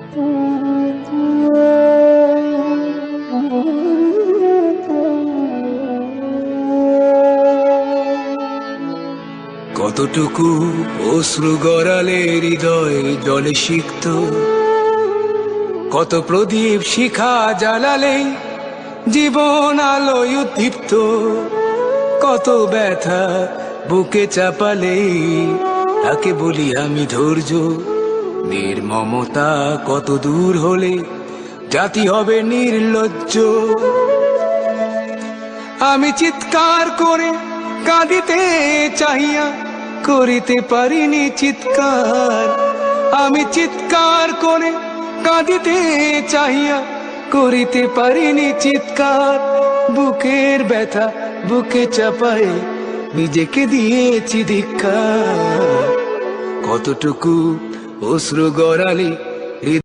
কতটুকু অশ্রু গড়ালে হৃদয় জলে সিক্ত, কত প্রদীপ শিখা জ্বালালে জীবন আলোয় উদ্দীপ্ত, কত ব্যথা বুকে চাপালে তাকে বলি আমি ধৈর্য। নির্মমতা কত দূর হলে জাতি হবে নির্লজ্জ। আমি চিৎকার করে কাঁদিতে চাহিয়া করিতে পারিনি চিৎকার। আমি চিৎকার করে কাঁদিতে চাহিয়া করিতে পারিনি চিৎকার। বুকের ব্যথা বুকে চাপায়ে নিজেকে দিয়েছি ধিক্কার। কতটুকু অশ্রু গড়ালে